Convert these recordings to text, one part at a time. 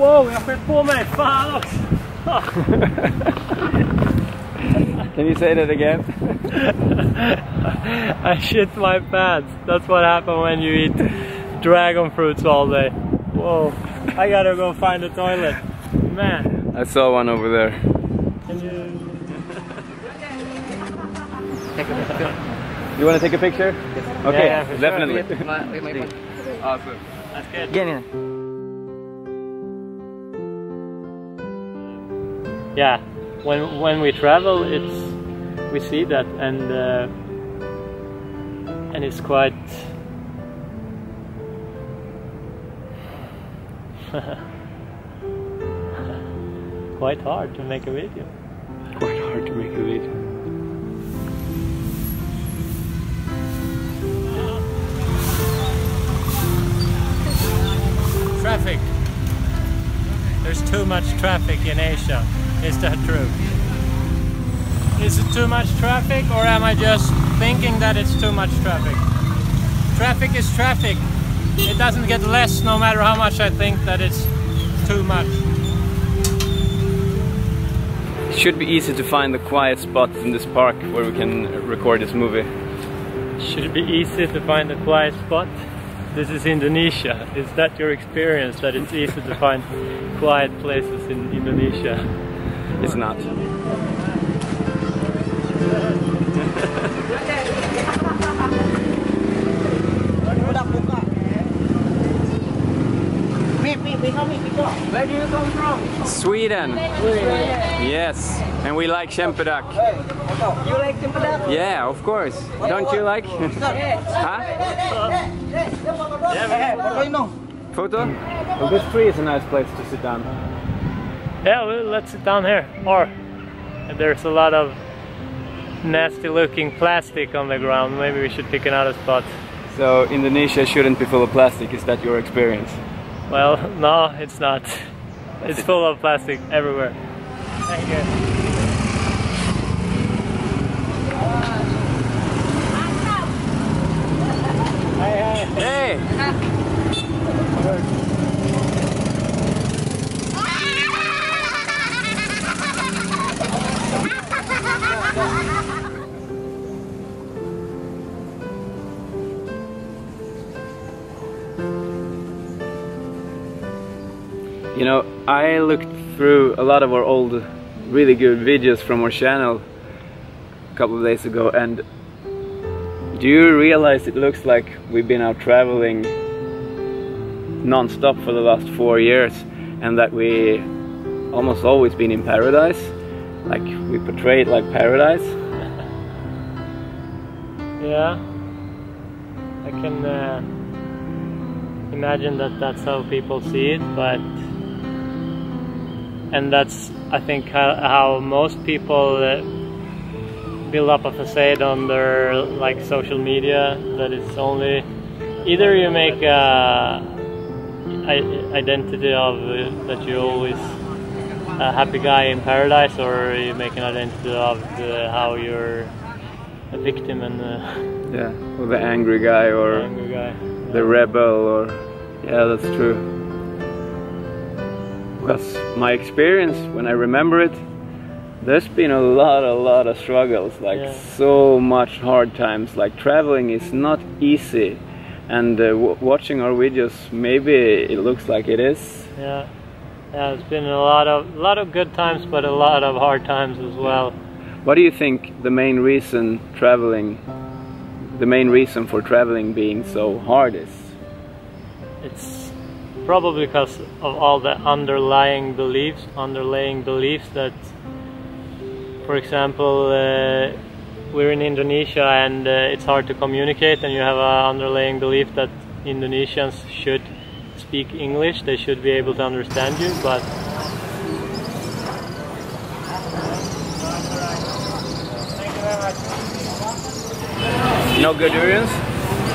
Wow, jag sköt på mig! Fan också! Can you say that again? I shit my pants. That's what happens when you eat dragon fruits all day. Whoa, I gotta go find the toilet. Man. I saw one over there. Can you... You want to take a picture? Yes. Okay, yeah, definitely. Sure. Awesome. That's good. Get in. Yeah, when we travel, we see that, and it's quite quite hard to make a video. Quite hard to make a video. Traffic. There's too much traffic in Asia. Is that true? Is it too much traffic, or am I just thinking that it's too much traffic? Traffic is traffic. It doesn't get less no matter how much I think that it's too much. It should be easy to find the quiet spot in this park where we can record this movie. Should it be easy to find a quiet spot? This is Indonesia. Is that your experience, that it's easy to find quiet places in Indonesia? It's not. Where do you come from? Sweden. Yes, and we like Chempedak. You like Chempedak? Yeah, of course. Don't you like? Huh? Photo? Well, this tree is a nice place to sit down. Yeah, well, let's sit down here. Or there's a lot of nasty looking plastic on the ground. Maybe we should pick another spot. So Indonesia shouldn't be full of plastic. Is that your experience? Well, no, it's not. It's full of plastic everywhere. Thank you. Hey! You know, I looked through a lot of our old, really good videos from our channel a couple of days ago, and do you realize it looks like we've been out traveling non-stop for the last 4 years, and that we almost always been in paradise? Like, we portray it like paradise? Yeah, I can imagine that that's how people see it, but and that's, I think, how most people build up a facade on their like social media, that it's only either you make a identity of that you're always a happy guy in paradise, or you make an identity of how you're a victim and yeah, or the angry guy, or the rebel, or yeah, that's true. Because my experience, when I remember it, there's been a lot of struggles, like so much hard times. Like, traveling is not easy, and watching our videos, maybe it looks like it is. Yeah, yeah, it's been a lot of good times, but a lot of hard times as well. What do you think the main reason for traveling being so hard is? It's probably because of all the underlying beliefs that, for example, we're in Indonesia and it's hard to communicate, and you have an underlying belief that Indonesians should speak English, they should be able to understand you, but no good experience?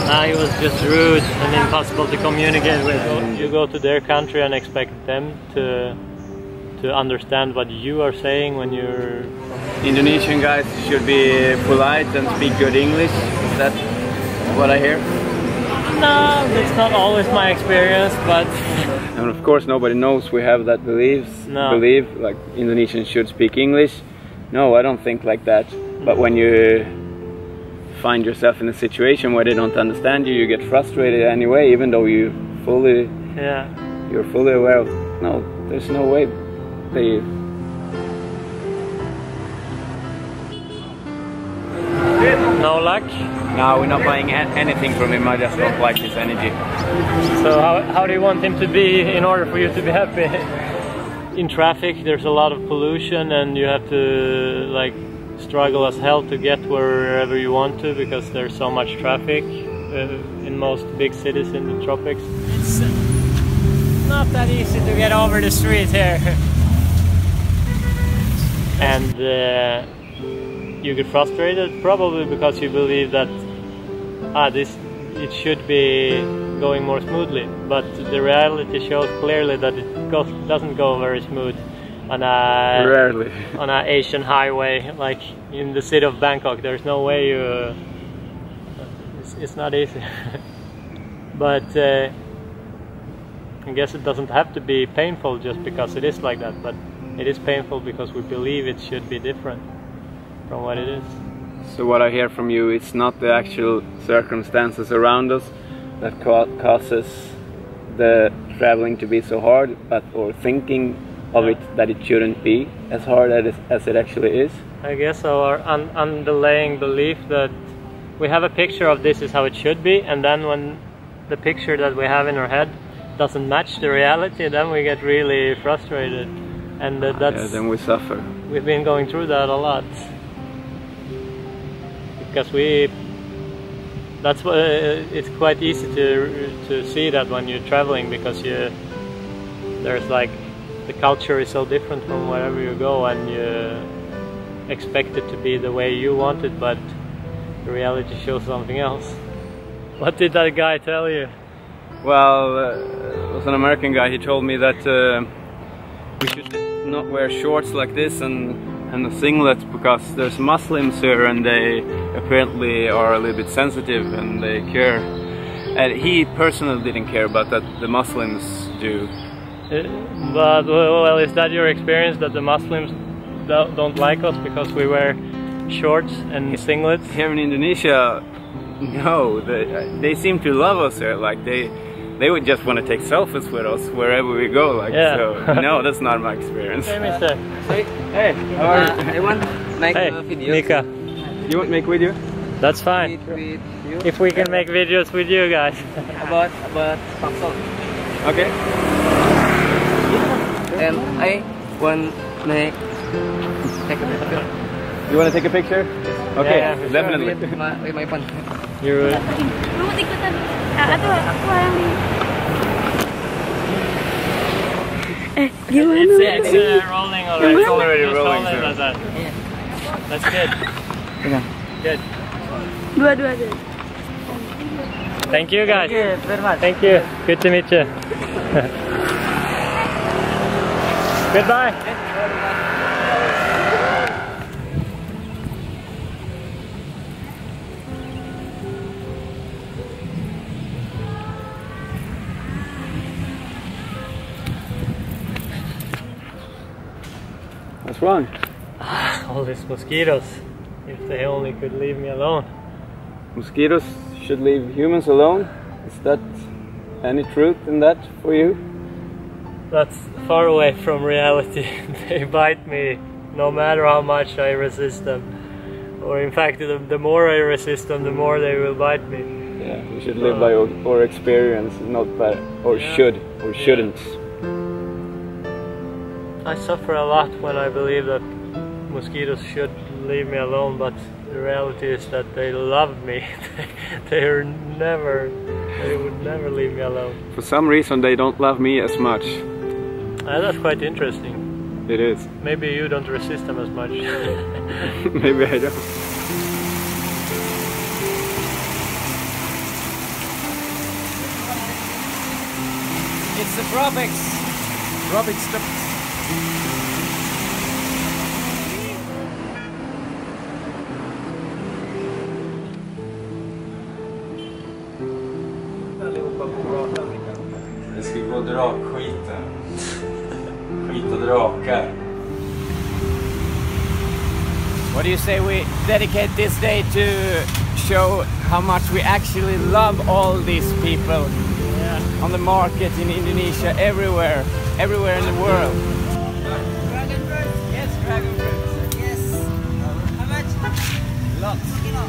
He was just rude and impossible to communicate with. You go to their country and expect them to understand what you are saying when you're... Indonesian guys should be polite and speak good English. Is that what I hear? No, it's not always my experience, but... And of course nobody knows we have that belief like Indonesians should speak English. No, I don't think like that. But when you find yourself in a situation where they don't understand you, you get frustrated anyway, even though you're fully aware of, no, there's no way they... No luck? No, we're not buying anything from him, I just don't like his energy. So how do you want him to be in order for you to be happy? In traffic there's a lot of pollution and you have to like struggle as hell to get wherever you want to because there's so much traffic in most big cities in the tropics. It's not that easy to get over the street here. And you get frustrated probably because you believe that it should be going more smoothly, but the reality shows clearly that it doesn't go very smooth on a Asian highway like in the city of Bangkok. There's no way it's not easy. But I guess it doesn't have to be painful just because it is like that, but it is painful because we believe it should be different from what it is. So what I hear from you, it's not the actual circumstances around us that causes the traveling to be so hard, or thinking of it that it shouldn't be as hard as it actually is? I guess so, our underlying belief that we have a picture of this is how it should be, and then when the picture that we have in our head doesn't match the reality, then we get really frustrated, and then we suffer. We've been going through that a lot. Because that's what it's quite easy to see that when you're traveling, because there's like the culture is so different from wherever you go, and you expect it to be the way you want it, but the reality shows something else. What did that guy tell you? Well, it was an American guy. He told me that we should not wear shorts like this and a singlet because there's Muslims here and they apparently are a little bit sensitive and they care. And he personally didn't care, but that the Muslims do. But well, is that your experience, that the Muslims don't like us because we wear shorts and singlets? Here in Indonesia, no, they seem to love us here. Like they would just want to take selfies with us wherever we go. Like, so no, that's not my experience. Hey, mister. Hey, how are you? I want to make a video. Mika. You want to make video? That's fine. With you. If we can make videos with you guys. about Facades. Okay. And I want to take a picture. You want to take a picture? Okay, Yeah, for definitely. With my phone. You're it's rolling already. It's already rolling. Like that. That's good. Good. Dua-dua. Thank you guys. Thank you very much. Thank you. Good to meet you. Goodbye. What's wrong? All these mosquitoes. If they only could leave me alone. Mosquitoes should leave humans alone? Is that any truth in that for you? That's far away from reality. They bite me no matter how much I resist them. Or in fact, the more I resist them, the more they will bite me. Yeah, we should live by our experience, not by, or should, or shouldn't. I suffer a lot when I believe that mosquitoes should leave me alone, but the reality is that they love me. they would never leave me alone. For some reason they don't love me as much. That's quite interesting. It is. Maybe you don't resist them as much. Maybe I don't. It's the tropics. Tropics. på drakskiten. Skit och drakar. What do you say we dedicate this day to show how much we actually love all these people on the market in Indonesia, everywhere in the world. Dragon fruit. Yes, dragon fruit. Yes. How much? Lots. Kilo.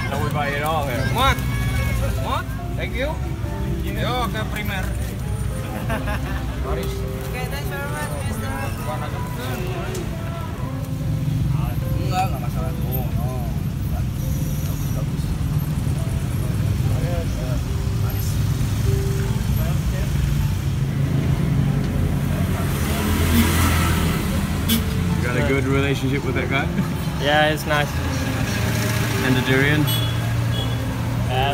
No, we buy it all here. What? What? Thank you. Yo, ke primer. Okay, thanks very much, Mister. Enggak masalah. Oh, no. Bagus. You got a good relationship with that guy? Yeah, it's nice. And the durian?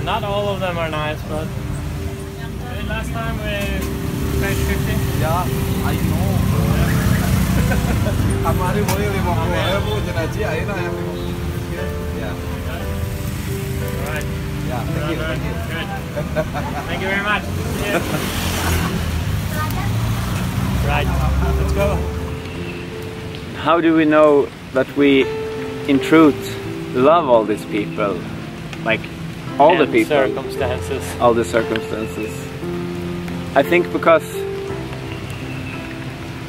Not all of them are nice, but last time we paid 50. Ya, I know. Kemarin boleh 50.000 jenaji ayeuna yang 50. Ya. Alright. Ya, thank you. Good. Thank you very much. Yeah. Right, let's go. How do we know that we, in truth, love all these people? Like, all the people. Circumstances. All the circumstances. I think because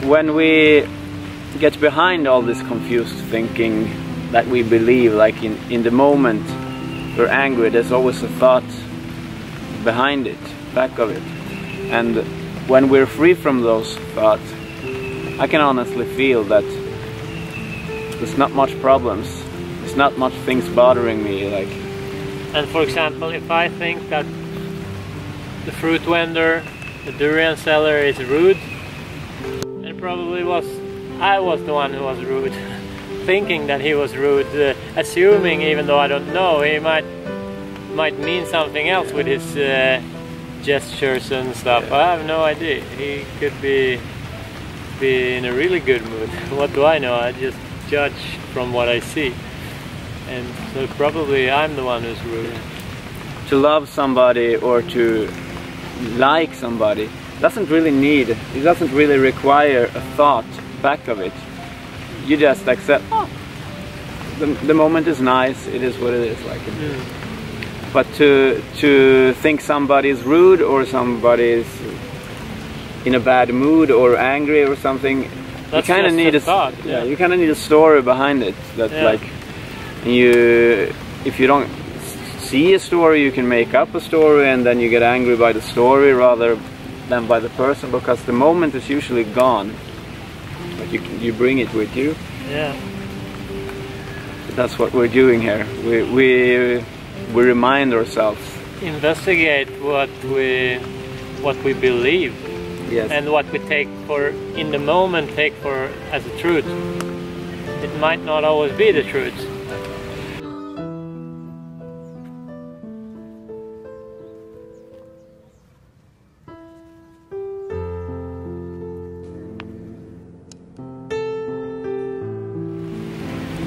when we get behind all this confused thinking that we believe, like in the moment we're angry, there's always a thought behind it, back of it. And when we're free from those thoughts, I can honestly feel that there's not much problems. There's not much things bothering me, like. And for example, if I think that the fruit vendor, the durian seller is rude, and probably I was the one who was rude, thinking that he was rude, assuming, even though I don't know, he might mean something else with his gestures and stuff. I have no idea. He could be in a really good mood. What do I know? I just judge from what I see. And so probably I'm the one who's rude. To love somebody or to like somebody doesn't really it doesn't really require a thought back of it. You just accept, oh, the moment is nice, it is what it is, like. But to think somebody's rude or somebody's in a bad mood or angry or something, that's you kind of need a thought. Yeah, you kind of need a story behind it. That like if you don't see a story, you can make up a story, and then you get angry by the story rather than by the person, because the moment is usually gone. But you bring it with you. Yeah. That's what we're doing here. We remind ourselves. Investigate what we believe. Yes. And what we take for in the moment, take for as a truth. It might not always be the truth.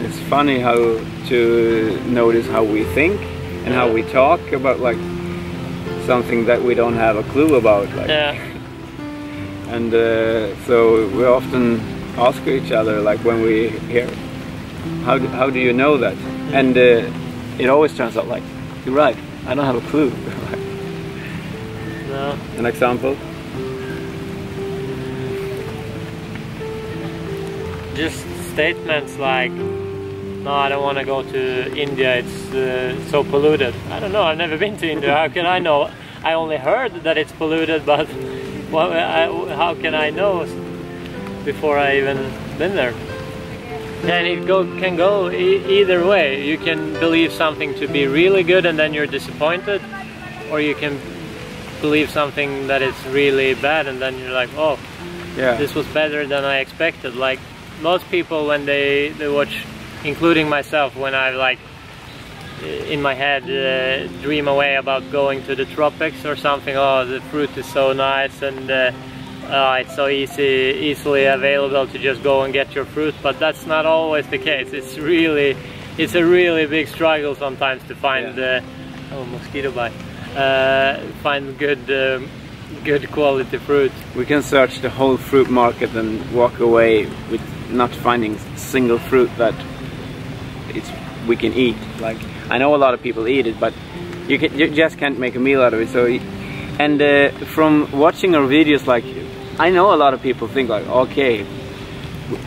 It's funny how to notice how we think and how we talk about like something that we don't have a clue about. Like. Yeah. And so we often ask each other, like when we hear, how do you know that? And it always turns out like, you're right, I don't have a clue. No. An example? Just statements like, no, I don't want to go to India, it's so polluted. I don't know, I've never been to India, how can I know? I only heard that it's polluted, but how can I know before I even been there? And it can go either way. You can believe something to be really good and then you're disappointed, or you can believe something that is really bad and then you're like, oh, yeah, this was better than I expected. Like most people when they watch, including myself, when I like in my head dream away about going to the tropics or something. Oh, the fruit is so nice, and it's so easily available to just go and get your fruit, but that's not always the case. It's a really big struggle sometimes to find oh, mosquito bite. Find good quality fruit. We can search the whole fruit market and walk away with not finding single fruit that we can eat. Like, I know a lot of people eat it, but you just can't make a meal out of it. So, and from watching our videos, like, I know a lot of people think like, okay,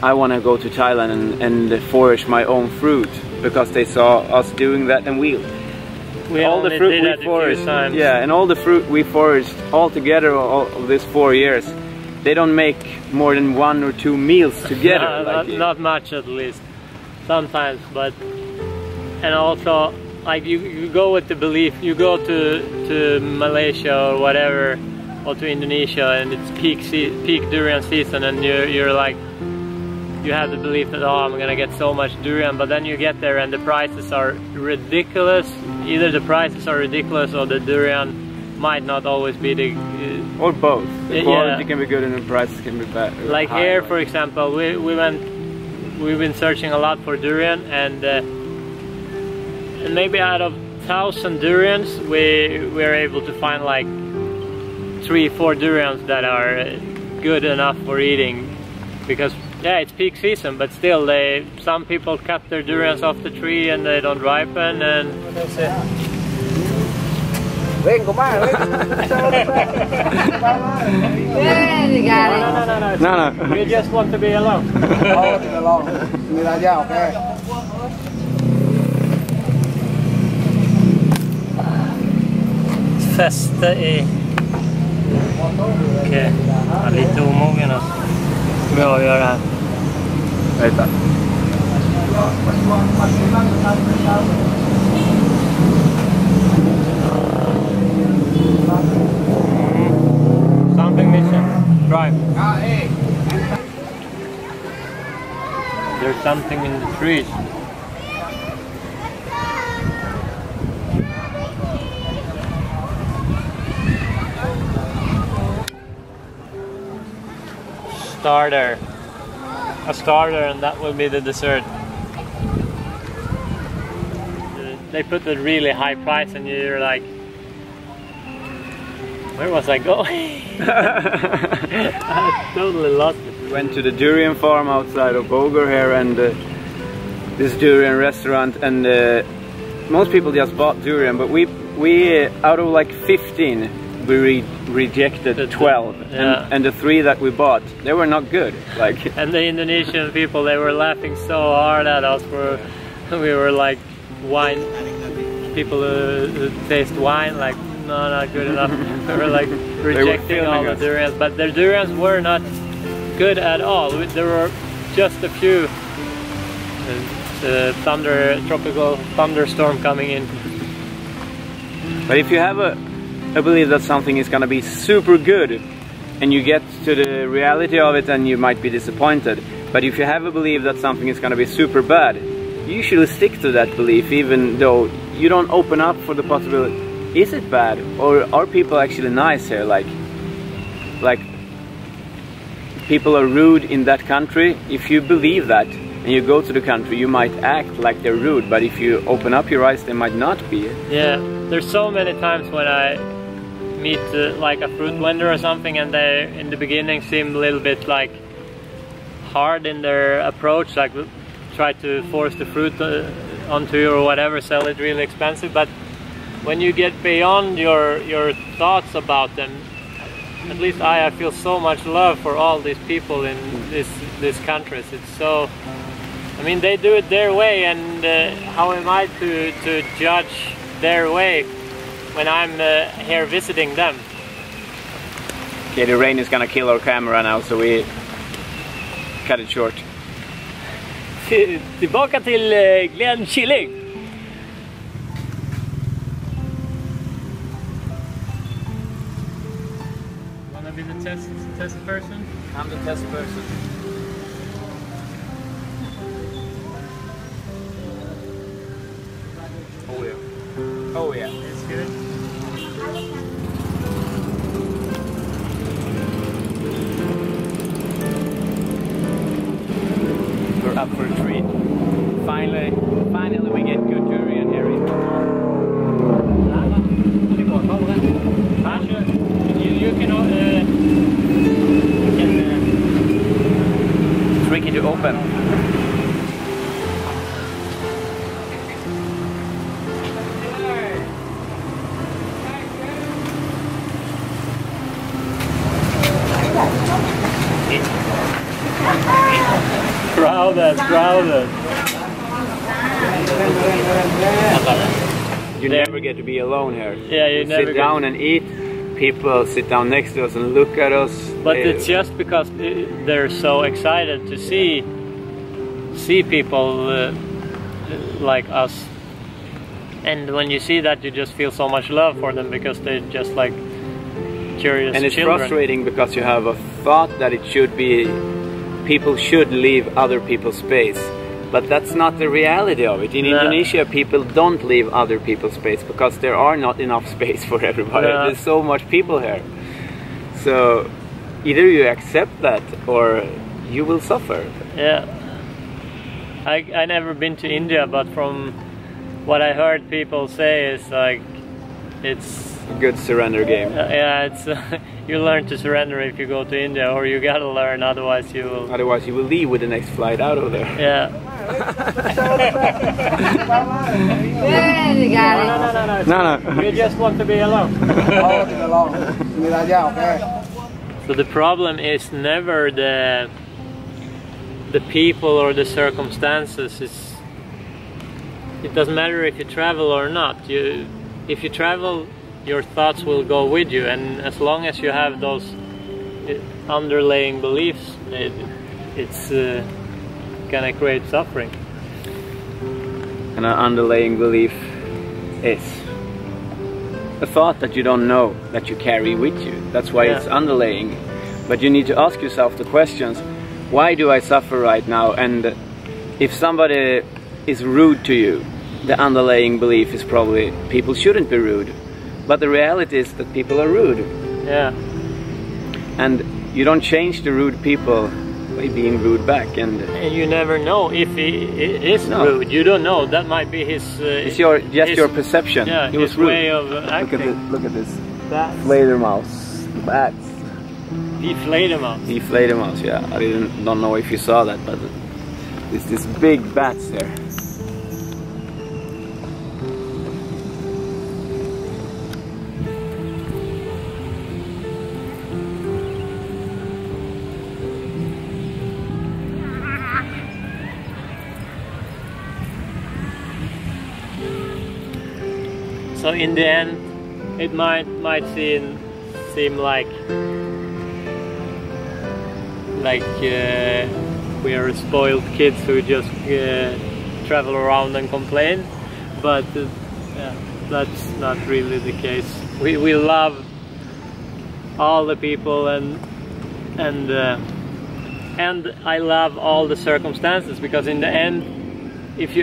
I want to go to Thailand and forage my own fruit because they saw us doing that, and all the fruit we foraged, and all the fruit we foraged all together all of these 4 years, they don't make more than 1 or 2 meals together. Not much, at least. Sometimes, but and also like you go with the belief. You go to Malaysia or whatever, or to Indonesia, and it's peak durian season, and you're like, you have the belief that, oh, I'm gonna get so much durian, but then you get there and the prices are ridiculous. Either the prices are ridiculous or the durian might not always be the or both. The quality can be good and the prices can be bad. Like here, for example, we've been searching a lot for durian, and maybe out of 1,000 durians we're able to find like 3-4 durians that are good enough for eating, because it's peak season, but still some people cut their durians off the tree and they don't ripen, and that's it. No. We just want to be alone. Fäste i... Okej, lite omogen alltså. Bra att göra det här. Vänta. Something missing. Drive. There's something in the trees. A starter, and that will be the dessert. They put a really high price, and you're like, where was I going? I totally lost it. We went to the durian farm outside of Bogor here, and this durian restaurant, and most people just bought durian, but we out of like 15 we rejected 12, and the 3 that we bought, they were not good. Like, and the Indonesian people, they were laughing so hard at us for we were like wine people who taste wine, like, no, not good enough. We were like rejecting all the durians, but their durians were not good at all. There were just a few tropical thunderstorm coming in. But if you have I believe that something is gonna be super good, and you get to the reality of it, and you might be disappointed. But if you have a belief that something is gonna be super bad, you usually stick to that belief, even though you don't open up for the possibility. Is it bad, or are people actually nice here? Like people are rude in that country. If you believe that and you go to the country, you might act like they're rude, but if you open up your eyes, they might not be. Yeah, there's so many times when I meet like a fruit vendor or something, and they in the beginning seem a little bit like hard in their approach, like try to force the fruit onto you or whatever, sell it really expensive. But when you get beyond your thoughts about them, at least I feel so much love for all these people in these countries. It's so, I mean, they do it their way, and how am I to judge their way when I'm here visiting them? Okay, the rain is gonna kill our camera now, so we cut it short. Tillbaka till Glenn Killing. Wanna be the test person? I'm the test person. Oh yeah. to open. Crowded. You never get to be alone here. Yeah, you never sit down and eat. People sit down next to us and look at us. But it's just because they're so excited to see people like us. And when you see that, you just feel so much love for them because they're just like curious and it's children. frustrating because you have a thought that it should be people should leave other people's space, but that's not the reality of it. In Indonesia, people don't leave other people's space because there are not enough space for everybody. There's so much people here, so either you accept that or you will suffer. Yeah, I never been to India, but from what I heard people say is like it's a good surrender game. Yeah, it's you learn to surrender if you go to India, or you gotta learn, otherwise you will. Otherwise, you will leave with the next flight out of there. Yeah. No. You just want to be alone. So the problem is never the people or the circumstances. It doesn't matter if you travel or not. If you travel, your thoughts will go with you, and as long as you have those underlying beliefs, it's gonna create suffering. And an underlying belief is a thought that you don't know that you carry with you. That's why it's underlying. But you need to ask yourself the questions: why do I suffer right now? And if somebody is rude to you, the underlying belief is probably people shouldn't be rude. But the reality is that people are rude. Yeah. And you don't change the rude people by being rude back. And you never know if he is rude. You don't know. That might be his. It's your perception. Yeah, he was his rude. way of acting. Look at this. Fledermaus. Bats. Deflatermouse. Deflatermouse. Yeah. I don't know if you saw that, but it's this big bats there. So in the end, it might seem like we are spoiled kids who just travel around and complain, but that's not really the case. We love all the people, and I love all the circumstances, because in the end, if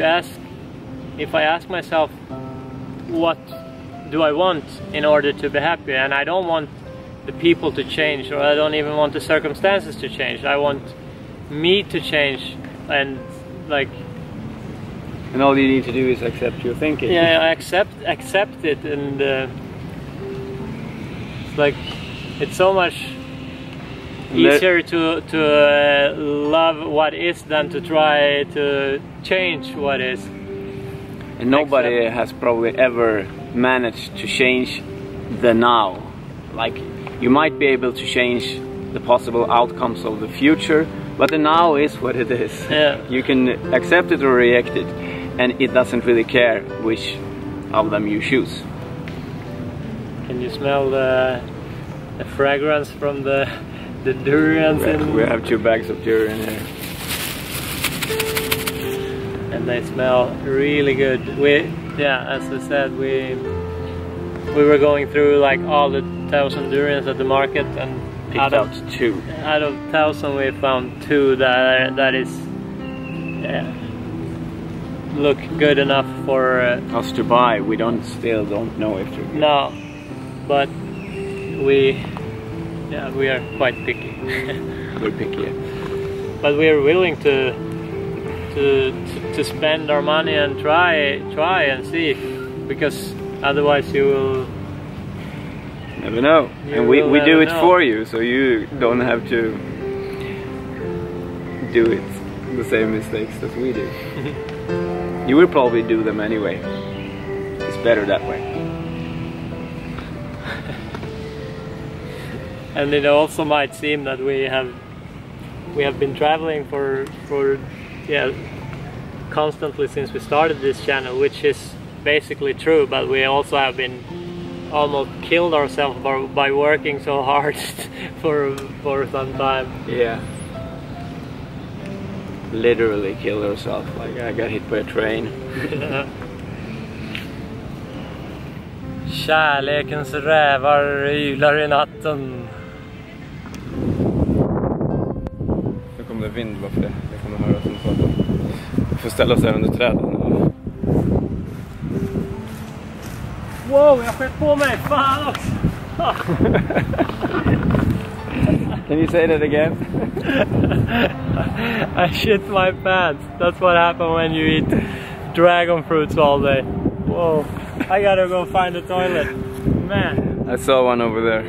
I ask myself, what do I want in order to be happy? And I don't want the people to change, or I don't even want the circumstances to change. I want me to change, and all you need to do is accept your thinking. Yeah, I accept it, and it's so much easier to love what is than to try to change what is. And nobody has probably ever managed to change the now. Like, you might be able to change the possible outcomes of the future, but the now is what it is. Yeah. You can accept it or reject it, and it doesn't really care which of them you choose. Can you smell the fragrance from the durians? We have 2 bags of durian here. And they smell really good. As I said, we were going through like all the 1,000 durians at the market, and picked out 2. Out of 1,000, we found 2 that is look good enough for us to buy. We still don't know if they're good. No, but we are quite picky. We're picky. But we are willing to spend our money and try and see, because otherwise you will never know. And we do it for you, so you don't have to do it the same mistakes as we do. You will probably do them anyway. It's better that way. And it also might seem that we have been traveling for constantly since we started this channel, which is basically true, but we also have been almost killed ourselves by working so hard for some time. Yeah. Literally killed ourselves. Like I got hit by a train. Kärlekens rävar ylar i natten. Nu kommer det vind bara för det. Jag kommer höra som pratar. Vi får ställa oss här under träden. Wow, jag skett på mig! Fan också! Can you say that again? I shit my pants. That's what happens when you eat dragon fruits all day. Whoa, I gotta go find a toilet. Man. I saw one over there.